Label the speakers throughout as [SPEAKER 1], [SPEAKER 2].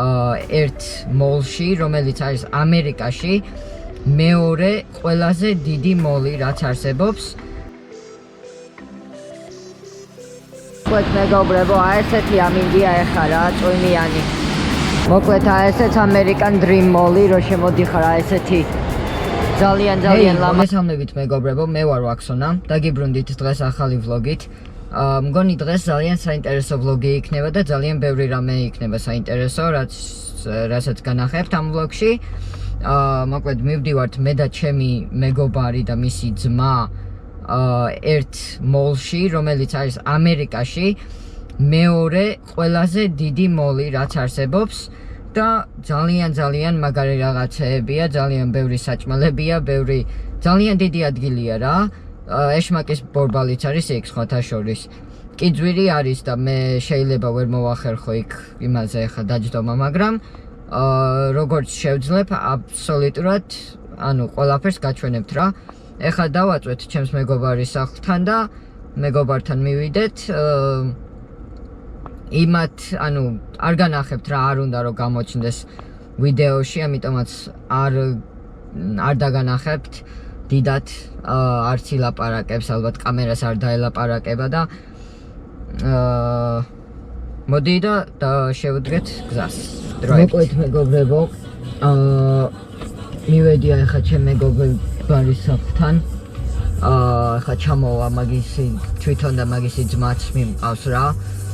[SPEAKER 1] ერთ მოლში, რომელიც არის ამერიკაში, მეორე ყველაზე დიდი მოლი, რაც არსებობს. მოკლედ მეგობრებო, ესეთი ამინდია ეხლა რა, წვიმიანი. მოკლედ ესეც American Dream Mall-ი, რო შემოდიხარ ესეთი ძალიან მოგესალმებით მეგობრებო, მე ვარ ვაქსონა, დაგიბრუნდით დღეს ახალი ვლოგით. მგონი დღეს ძალიან საინტერესო ვლოგი იქნება და ძალიან ბევრი რამე იქნება საინტერესო, რასაც განახებთ ამ ვლოგში. მოკლედ მივდივართ მე და ჩემი მეგობარი და მისი ძმა ერთ მოლში, რომელიც არის ამერიკაში, მეორე ყველაზე დიდი მოლი, რაც არსებობს და ძალიან მაგარი რაღაცეებია, ძალიან ბევრი საჭმელებია, ძალიან დიდი ადგილია რა. ეშმაკის ბორბალიც არის იქ სხვათა შორის. კიძვირი არის და მე შეიძლება ვერ მოვახერხო იქ იმაზე ახლა დაჯდომა, მაგრამ როგორც შევძლებ, აბსოლუტურად, ყველაფერს გაჩვენებთ რა. ეხლა დავაწვეთ ჩემს მეგობარის სახლთან და მეგობართან მივიდეთ. იმათ, არ განახებთ რა, არ უნდა რომ გამოჩნდეს ვიდეოში, ამიტომაც არ დაგანახებთ. დიდად არც ილაპარაკებს, ალბათ კამერას არ დაელაპარაკება და მოდი და შევუდგეთ გზას. მოკლედ მეგობრებო, მივედია ახლა ჩემ მეგობარის სახლთან. ახლა ჩამოვა მაგისი თვითონ და მაგისი ძმაც მიმყავს რა.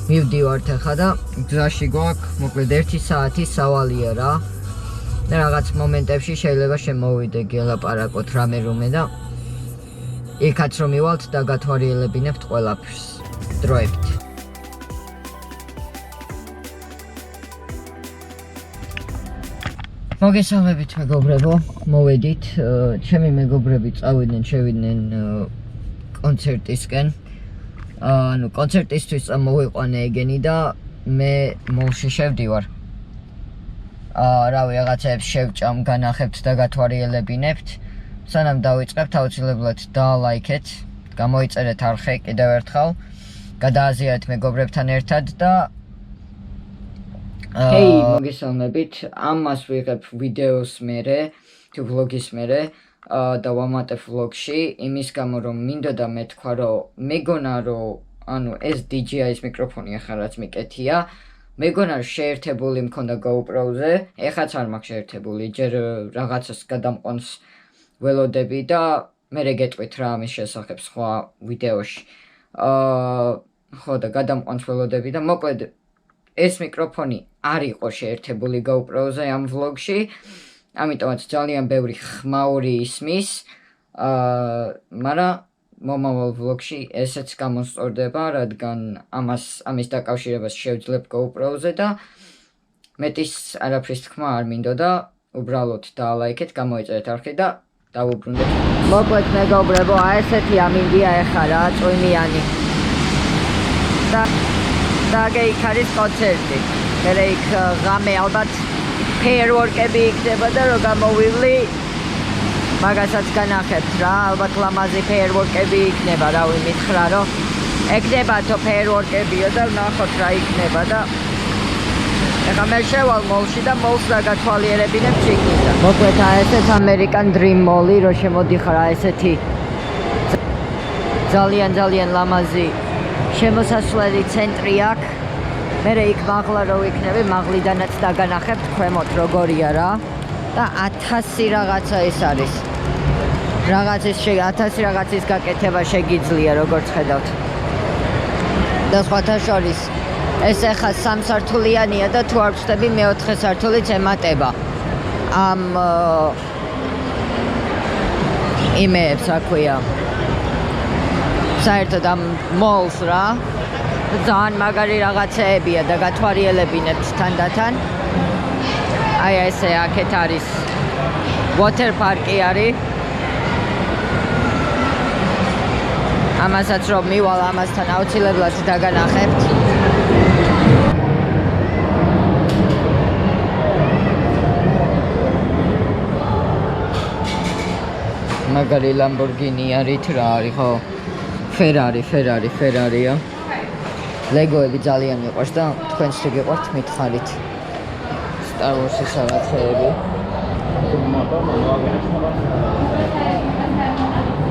[SPEAKER 1] მივდივართ ახლა და გზაში გვაქვს მოკლედ 1 საათის სავალია რა. და რაღაც მომენტებში შეიძლება შემოვიდე გელაპარაკოთ რამე და იქაც რომ მივალთ და გათვალიერებინებთ ყველაფერს. დროებით. მოგესალმებით მეგობრებო, მოვედით. ჩემი მეგობრები შევიდნენ კონცერტისკენ. კონცერტისთვის მოვიყვანე ეგენი და მე მოლში შევდივარ. რავი, რაღაცებს შევჭამ, განახებთ და გათვალიერებინებთ. სანამ დავიწყებთ, აუცილებლად დალაიქეთ, გამოიწერეთ არხი კიდევ ერთხელ, გადააზიარეთ მეგობრებთან ერთად და მოგესალმებით. ამას ვიღებ ვიდეოს მერე, თუ ვლოგის მერე და ვამატებ ვლოგში, იმის გამო რომ მინდოდა მეთქვა, რომ მეგონა რომ ეს DJI-ის მიკროფონი ახლა რაც მიკეთია, მეგონა შეერთებული მქონდა GoPro-ზე, ეხაც არ მაქვს შეერთებული, ჯერ რაღაცას გადამყვანს ველოდები და მერე გეტყვით რა ამის შესახებ სხვა ვიდეოში. ხო და გადამყვანს ველოდები და მოკლედ ეს მიკროფონი არ იყო შეერთებული GoPro-ზე ამ ვლოგში, ამიტომაც ძალიან ბევრი ხმაური ისმის, მაგრამ მომავალ ვლოგში ესეც გამოსწორდება, რადგან ამის დაკავშირებას შევძლებ GoPro-ზე და მეტის არაფრის თქმა არ მინდოდა, უბრალოდ დალაიქეთ, გამოიწერეთ არხი და დავუბრუნდეთ. მოკლედ მეგობრებო, ესეთი ამინდია ეხლა რა, წვიმიანი. და იქ არის კონცერტი. მერე იქ ღამე ალბათ ფეიერვორკები იქნება და რომ გამოვივლი მაგასაც განახებთ რა, ალბათ ლამაზი ფეიერვორკები იქნება, რავი, მითხრა რომ ეკდებათო ფეიერვორკებიო და ვნახოთ რა იქნება და ეხლა მე შევალ მოლში და მოლს დაგათვალიერებინებ ჩიქნითა. მოკლედ ესეც American Dream Mall-ი, რო შემოდიხარ ესეთი ძალიან ლამაზი შემოსასვლელი ცენტრი აქვს. მერე იქ მაღლა რო იქნები, მაღლიდანაც დაგანახებთ ქვემოთ როგორია რა. და 1000 რაღაცა ეს არის. 1000 რაღაცის გაკეთება შეგიძლია, როგორც ხედავთ. და სხვათა შორის ეს ახლა 3 სართულიანია და თუ არ ვწდები მე-4 სართულიც ემატება. ამ იმეებს, რა ქვია. საერთოდ ამ მოლს რა. ძალიან მაგარი რაღაცეებია და გათვალიერებინებთ თანდათან. აი ესე აქეთ არის water park-ი არის. ამასაც რომ მივალ ამასთან აუცილებლად დაგანახებთ. მაგარი Lamborghini არის რა არის ხო? Ferrari-ა. ლეგოები ძალიან მიყვარს და თქვენც თუ გიყვართ მითხარით. Star Wars-ის რაღაცეები.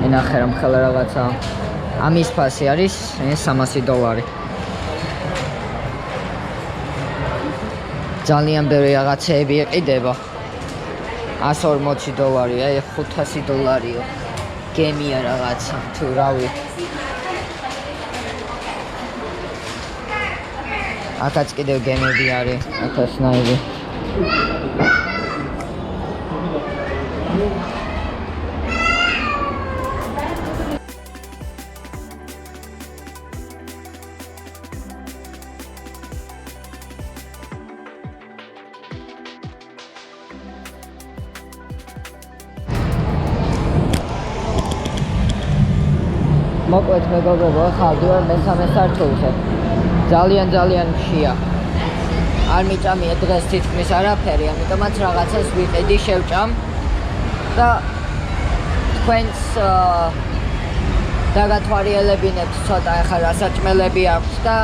[SPEAKER 1] ენახე რომ ხელა რაღაცა. ამის ფასი არის $300. ძალიან ბევრი რაღაცეები იყიდება. $140-ია, $500-იო. გემია რაღაცა, თუ რავი. აქაც კიდევ გემები არის, ათასნაირი. მოკლედ მეგობრებო, ახლა ვდივარ მესამე სართულზე. ძალიან მშია. არ მიჭამია დღეს თითქმის არაფერი, ამიტომაც რაღაცას ვიყიდი, შევჭამ და თქვენს დაგათვალიერებინებთ ცოტა ახლა რა საჭმელები აქვს და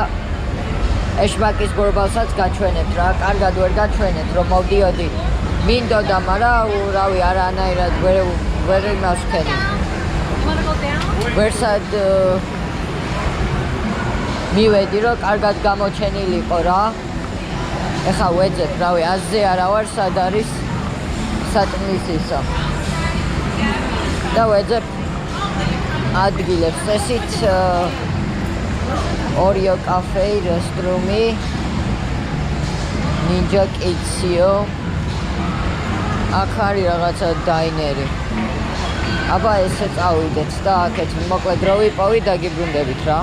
[SPEAKER 1] ეშმაკის ბორბალსაც გაჩვენებთ რა, კარგად ვერ გაჩვენებთ რომ მოვდიოდი. მინდოდა, მაგრამ რავი არანაირად ვერ იმასქენი. ვერსად მივედი რომ კარგად გამოჩენილიყო რა. ეხლა ვეძებ, რავი, აზზე არა ვარ, სად არის სატნისისა. და ვეძებ ადგილებს, ესიც ორიო კაფეი, რესტრუმი, ნინჯა კიციო. აქ არის რაღაცა დაინერი. აბა ესე წავიდეთ და აქეთ მოკლედ რო ვიპოვი დაგიბრუნდებით რა.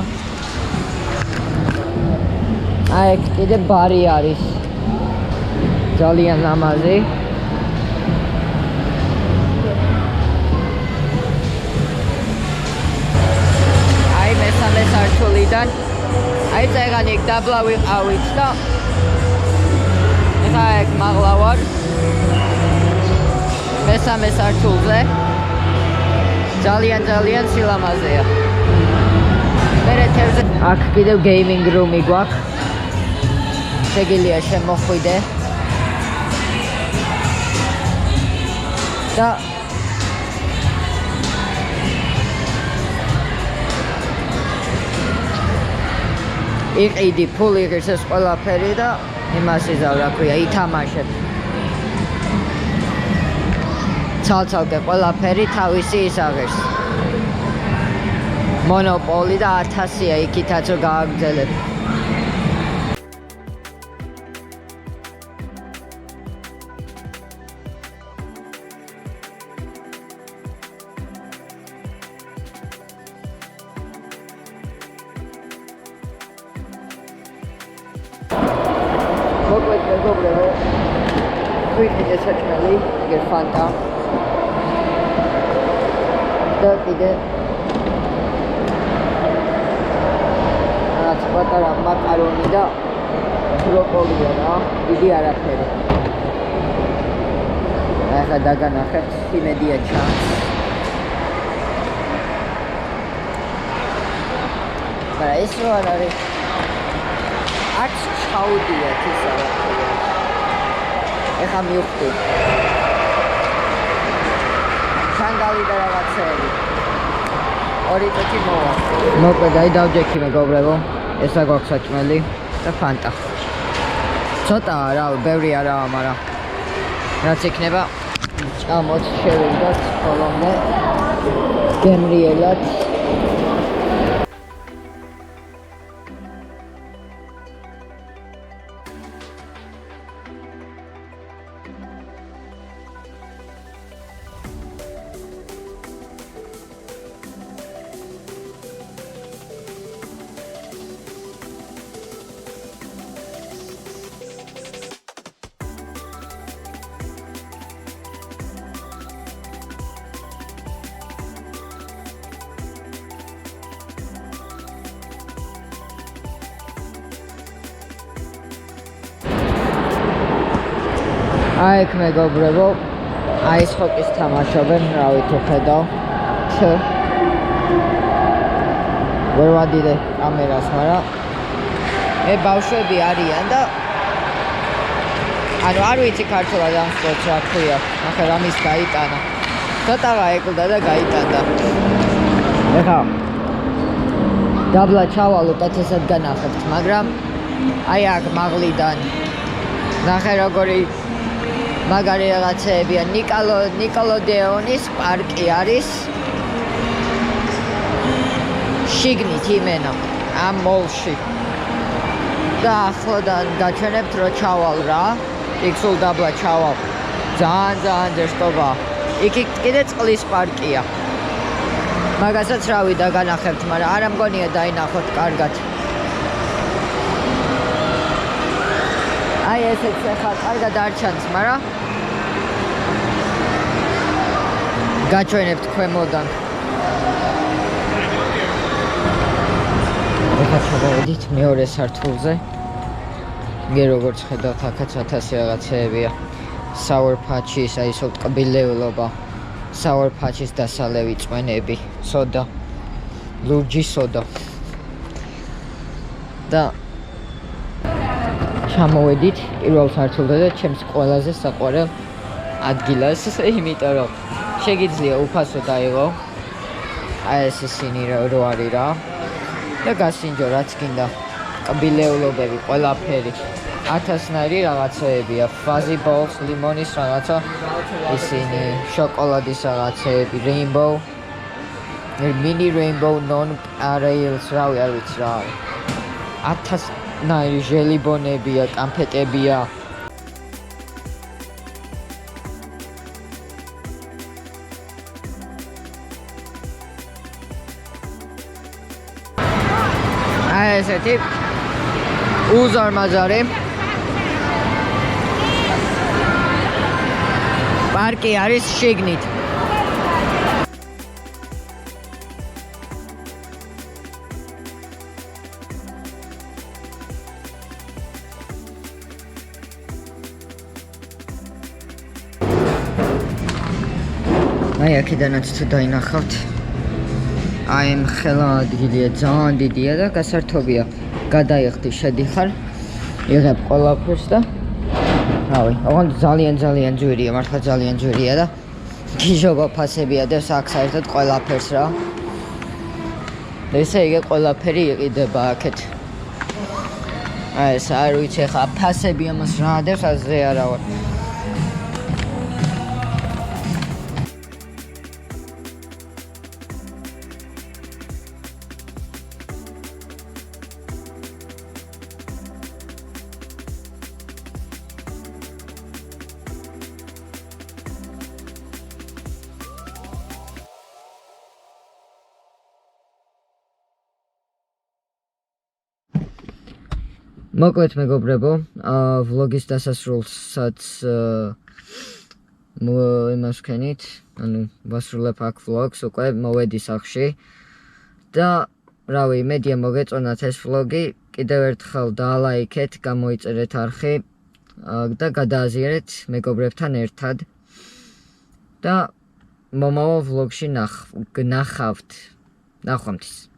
[SPEAKER 1] აი ეგ კიდე ბარი არის. ძალიან ლამაზი. აი მესამე სართულიდან აი წეგანი დაბლა ვიყავით და ეხა ეგ მაღლა ვარ მესამე სართულზე. ძალიან სილამაზეა. მერე თევზე აქ კიდევ გეიმინგ რუმი გვაქვს. შეგიძლია შემოხვიდე. და იყიდი ფული ღირს ეს ყველაფერი და იმას იზავ რა ქვია, ითამაშებ. ცალ-ცალკე ყველაფერი თავისი ისაღებს. მონოპოლი და 1000-ია იქითაც რომ გააგრძელებ. მოკლედ მეგობრებო, ვიყიდე საჭმელი, ეგ ფანტა. და კიდე რაღაც პატარა მაკარონი და ბროკოლია რა, დიდი არაფერი. ახლა დაგანახებთ იმედია ჩანს. მაგრამ ეს რო არ არის აქ ჩაუდია ის არაფერი. ახლა მივხვდი. ჩანგალი და რაღაცეები. ორი წუთი მოვა. მოკლედ აი დავჯექი მეგობრებო. ესა გვაქვს საჭმელი და ფანტა. ცოტაა რა, ბევრი არაა, მაგრამ რაც იქნება ჭამოთ, შევიდოთ ხოლმე გემრიელად. აი ეგ მეგობრებო, აი ეს ხოკის თამაშობენ, რავი თუ ხედავ. ვერ ვადიდე კამერას, მაგრამ მე ბავშვები არიან და ანუ არ ვიცი ქართულად ამ სპორტს რა ქვია. ახლა რამის გაიტანა. ცოტა გაეკლდა და გაიტანდა. ეხა დაბლა ჩავალ უკეთესად განახებთ, მაგრამ აი აქ მაღლიდან ნახე როგორი მაგარი რაღაცეებია. ნიკოლოდეონის პარკი არის შიგნით იმენა ამ მოლში. და ახლოდან გაჩვენებთ რომ ჩავალ რა. იქ სულ დაბლა ჩავალ. ძალიან ძერტობა. იქ კიდე წყლის პარკია. მაგასაც რავი და განახებთ, მაგრამ არ ამგონია დაინახოთ კარგად. აი ესეც ახლა კარგად არ ჩანს, მაგრამ გაჩვენებთ ქვემოდან. ახლა ჩავედით მეორე სართულზე. მე როგორც ხედავთ, აქაც 1000 რაღაცეებია. Sour patches, აი სულ ტკბილეულობა. Sour patches დასალევი წვენები, სოდა. ლურჯი სოდა. და ჩამოვედით პირველ სართულზე და ჩემს ყველაზე საყვარელ ადგილას, იმიტომ რომ შეგიძლია უფასო დაიღო. აი ეს ისინი რო არის რა. და გასინჯო რაც გინდა. ტკბილეულობები, ყველაფერი. 1000-ნაირი რაღაცეებია, fuzzy balls, ლიმონის რაღაცა, ისინი შოკოლადის რაღაცეები, rainbow, mini rainbow non-rails, რავი არ ვიცი რა არის. 1000-ნაირი ჟელიბონებია, კამფეტებია. აი ესეთი უზარმაზარი პარკი არის შიგნით. აი აქედანაც თუ დაინახავთ. აი ამ ხელა ადგილია ძალიან დიდია და გასართობია. გადაიხდი, შედიხარ, იღებ ყველაფერს და რავი, ოღონდ ძალიან ძვირია, მართლა ძალიან ძვირია და გიჟობა ფასებია და აქ საერთოდ ყველაფერს რა. ესე იგი ყველაფერი იყიდება აქეთ. აი ეს არ ვიცი ხა ფასები ამას რა ადევს, აზე არა ვარ. მოკლედ მეგობრებო, ვლოგის დასასრულსაც იმას ვქენით, ანუ ვასრულებ აქ ვლოგს, უკვე მოვედი სახლში და რავი, იმედია მოგეწონათ ეს ვლოგი, კიდევ ერთხელ დაალაიქეთ, გამოიწერეთ არხი და გადააზიარეთ მეგობრებთან ერთად და მომავალ ვლოგში ნახავთ. ნახვამდის.